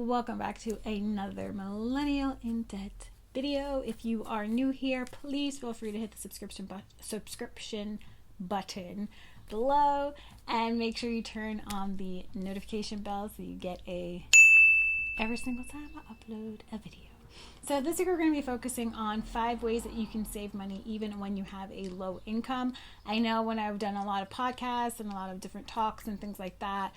welcome back to another Millennial in Debt video. If you are new here, please feel free to hit the subscription button below and make sure you turn on the notification bell so you get every single time I upload a video. So this week we're going to be focusing on 5 ways that you can save money even when you have a low income. I know when I've done a lot of podcasts and a lot of different talks and things like that,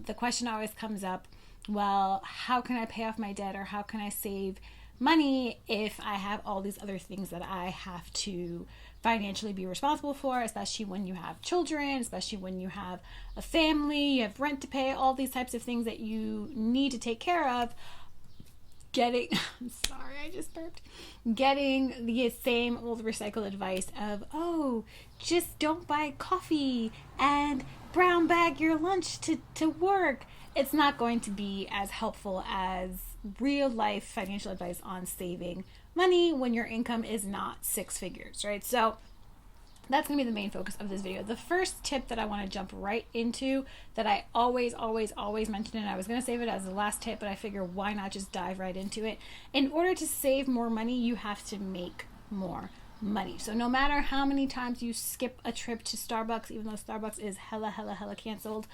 the question always comes up, well, how can I pay off my debt, or how can I save money if I have all these other things that I have to financially be responsible for, especially when you have children, especially when you have a family, you have rent to pay, all these types of things that you need to take care of. Getting the same old recycled advice of, oh, just don't buy coffee and brown bag your lunch to work. It's not going to be as helpful as real life financial advice on saving money when your income is not 6 figures, right? So that's going to be the main focus of this video. The first tip that I want to jump right into that I always mention, and I was going to save it as the last tip, but I figure why not just dive right into it. In order to save more money, you have to make more money. So no matter how many times you skip a trip to Starbucks, even though Starbucks is hella canceled,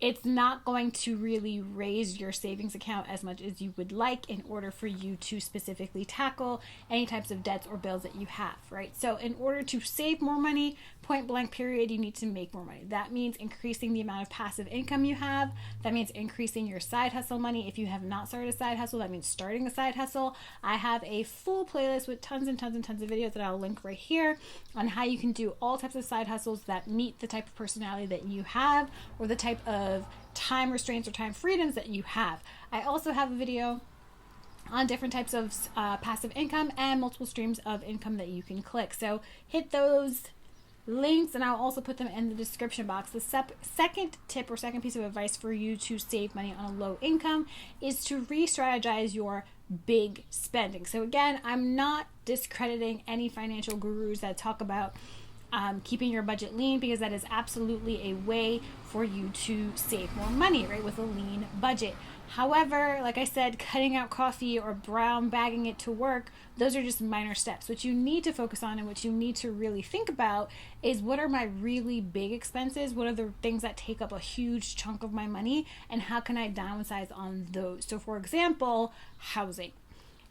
it's not going to really raise your savings account as much as you would like in order for you to specifically tackle any types of debts or bills that you have, right? So in order to save more money, point blank period, you need to make more money. That means increasing the amount of passive income you have. That means increasing your side hustle money. If you have not started a side hustle, that means starting a side hustle. I have a full playlist with tons of videos that I'll link right here on how you can do all types of side hustles that meet the type of personality that you have or the type of time restraints or time freedoms that you have. I also have a video on different types of passive income and multiple streams of income that you can click. So hit those links and I'll also put them in the description box. The second tip or second piece of advice for you to save money on a low income is to re-strategize your big spending. So again, I'm not discrediting any financial gurus that talk about keeping your budget lean, because that is absolutely a way for you to save more money, right, with a lean budget. However, like I said, cutting out coffee or brown bagging it to work, those are just minor steps. What you need to focus on and what you need to really think about is, what are my really big expenses? What are the things that take up a huge chunk of my money, and how can I downsize on those? So for example, housing.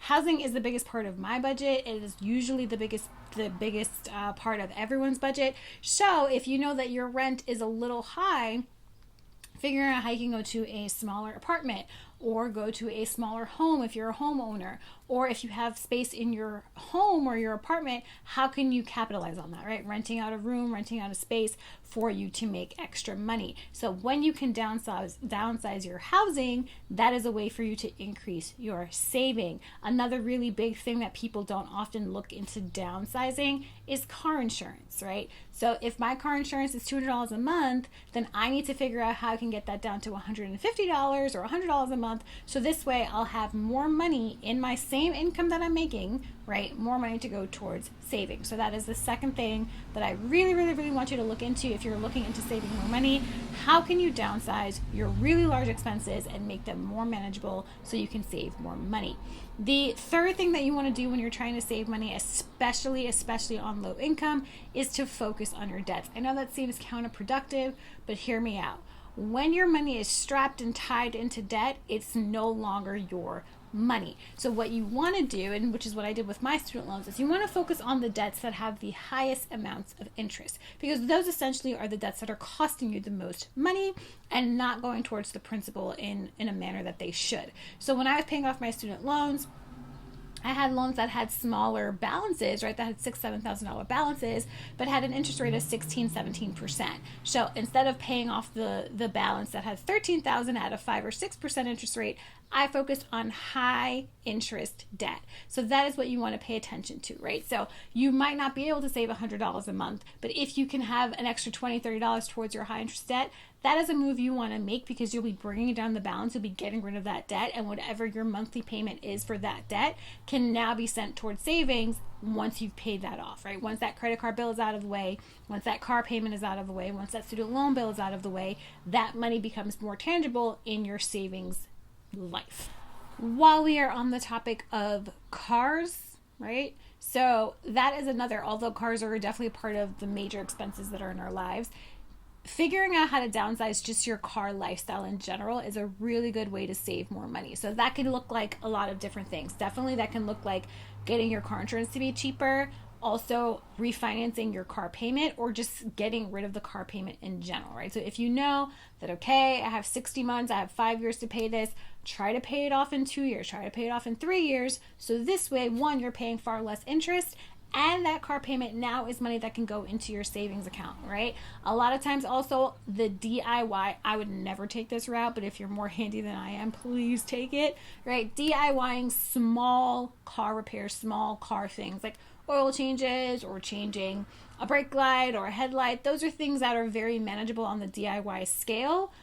Housing is the biggest part of my budget. It is usually the biggest part of everyone's budget. So if you know that your rent is a little high, figuring out how you can go to a smaller apartment or go to a smaller home if you're a homeowner, or if you have space in your home or your apartment, how can you capitalize on that, right? Renting out a room, renting out a space for you to make extra money. So when you can downsize your housing, that is a way for you to increase your saving. Another really big thing that people don't often look into downsizing is car insurance, right? So if my car insurance is $200 a month, then I need to figure out how I can get that down to $150 or $100 a month. So this way I'll have more money in my same income that I'm making, right? More money to go towards saving. So that is the second thing that I really want you to look into if you're looking into saving more money. How can you downsize your really large expenses and make them more manageable so you can save more money? The third thing that you want to do when you're trying to save money, especially on low income, is to focus on your debts. I know that seems counterproductive, but hear me out. When your money is strapped and tied into debt, it's no longer your money. So what you want to do, and which is what I did with my student loans, is you want to focus on the debts that have the highest amounts of interest, because those essentially are the debts that are costing you the most money and not going towards the principal in a manner that they should. So when I was paying off my student loans, I had loans that had smaller balances, right? That had $6,000, $7,000 balances, but had an interest rate of 16, 17%. So instead of paying off the balance that had $13,000 at a 5 or 6% interest rate, I focused on high interest debt. So that is what you want to pay attention to, right? So you might not be able to save $100 a month, but if you can have an extra $20, $30 towards your high interest debt, that is a move you want to make because you'll be bringing down the balance, you'll be getting rid of that debt, and whatever your monthly payment is for that debt can now be sent towards savings once you've paid that off, right? Once that credit card bill is out of the way, once that car payment is out of the way, once that student loan bill is out of the way, that money becomes more tangible in your savings life. While we are on the topic of cars, right? So that is another, although cars are definitely a part of the major expenses that are in our lives, figuring out how to downsize just your car lifestyle in general is a really good way to save more money. So that can look like a lot of different things. Definitely that can look like getting your car insurance to be cheaper, also refinancing your car payment, or just getting rid of the car payment in general, right? So if you know that, okay, I have 60 months, I have 5 years to pay this, try to pay it off in 2 years, try to pay it off in 3 years. So this way, one, you're paying far less interest, and that car payment now is money that can go into your savings account, right? A lot of times also the DIY, I would never take this route, but if you're more handy than I am, please take it, right? DIYing small car repairs, small car things like oil changes or changing a brake light or a headlight. Those are things that are very manageable on the DIY scale.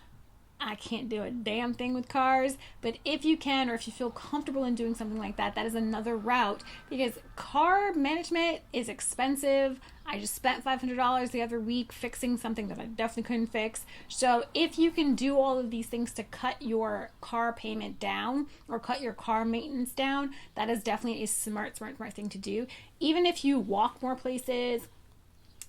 I can't do a damn thing with cars, but if you can, or if you feel comfortable in doing something like that, that is another route, because car management is expensive. I just spent $500 the other week fixing something that I definitely couldn't fix. So if you can do all of these things to cut your car payment down or cut your car maintenance down, that is definitely a smart thing to do. Even if you walk more places,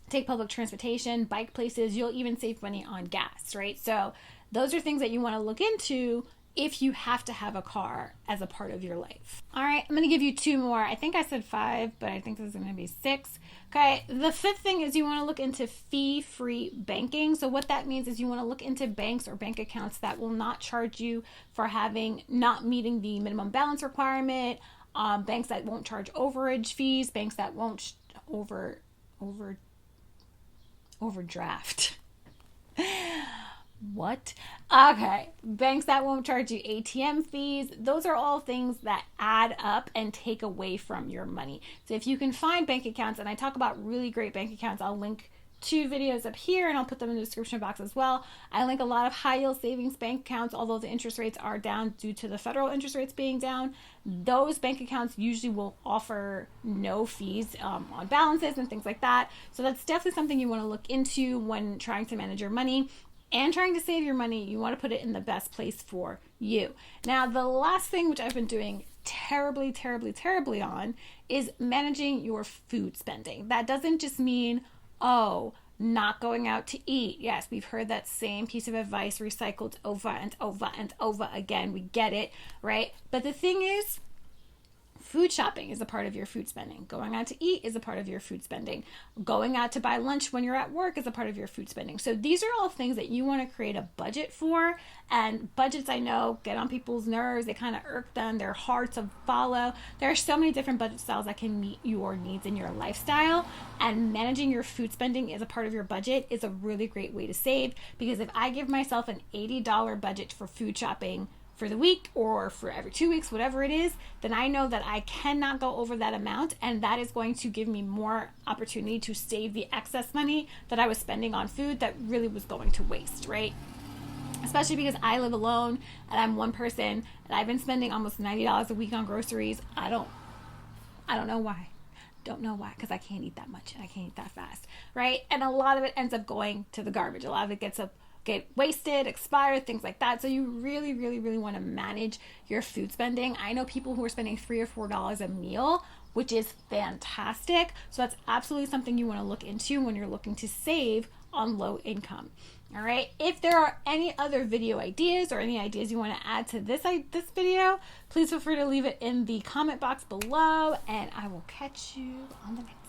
take public transportation, bike places, you'll even save money on gas, right? So those are things that you want to look into if you have to have a car as a part of your life. All right, I'm going to give you 2 more. I think I said 5, but I think this is going to be 6. Okay, the 5th thing is you want to look into fee-free banking. So what that means is you want to look into banks or bank accounts that will not charge you for not meeting the minimum balance requirement, banks that won't charge overage fees, banks that won't overdraft. What? Okay. Banks that won't charge you ATM fees. Those are all things that add up and take away from your money. So if you can find bank accounts, and I talk about really great bank accounts, I'll link 2 videos up here and I'll put them in the description box as well. I link a lot of high yield savings bank accounts, although the interest rates are down due to the federal interest rates being down. Those bank accounts usually will offer no fees on balances and things like that. So that's definitely something you want to look into when trying to manage your money. And trying to save your money, you want to put it in the best place for you. Now, the last thing, which I've been doing terribly on, is managing your food spending. That doesn't just mean, not going out to eat. Yes, we've heard that same piece of advice recycled over and over again. We get it, right? But the thing is, food shopping is a part of your food spending. Going out to eat is a part of your food spending. Going out to buy lunch when you're at work is a part of your food spending. So these are all things that you want to create a budget for. And budgets, I know, get on people's nerves. They kind of irk them. They're hard to follow. There are so many different budget styles that can meet your needs in your lifestyle. And managing your food spending as a part of your budget is a really great way to save. Because if I give myself an $80 budget for food shopping for the week or for every 2 weeks, whatever it is, then I know that I cannot go over that amount, and that is going to give me more opportunity to save the excess money that I was spending on food that really was going to waste, right? Especially because I live alone and I'm one person and I've been spending almost $90 a week on groceries. I don't know why. Don't know why, because I can't eat that much and I can't eat that fast, right? And a lot of it ends up going to the garbage. A lot of it get wasted, expired, things like that. So you really want to manage your food spending. I know people who are spending $3 or $4 a meal, which is fantastic. So that's absolutely something you want to look into when you're looking to save on low income. All right. If there are any other video ideas or any ideas you want to add to this video, please feel free to leave it in the comment box below, and I will catch you on the next one.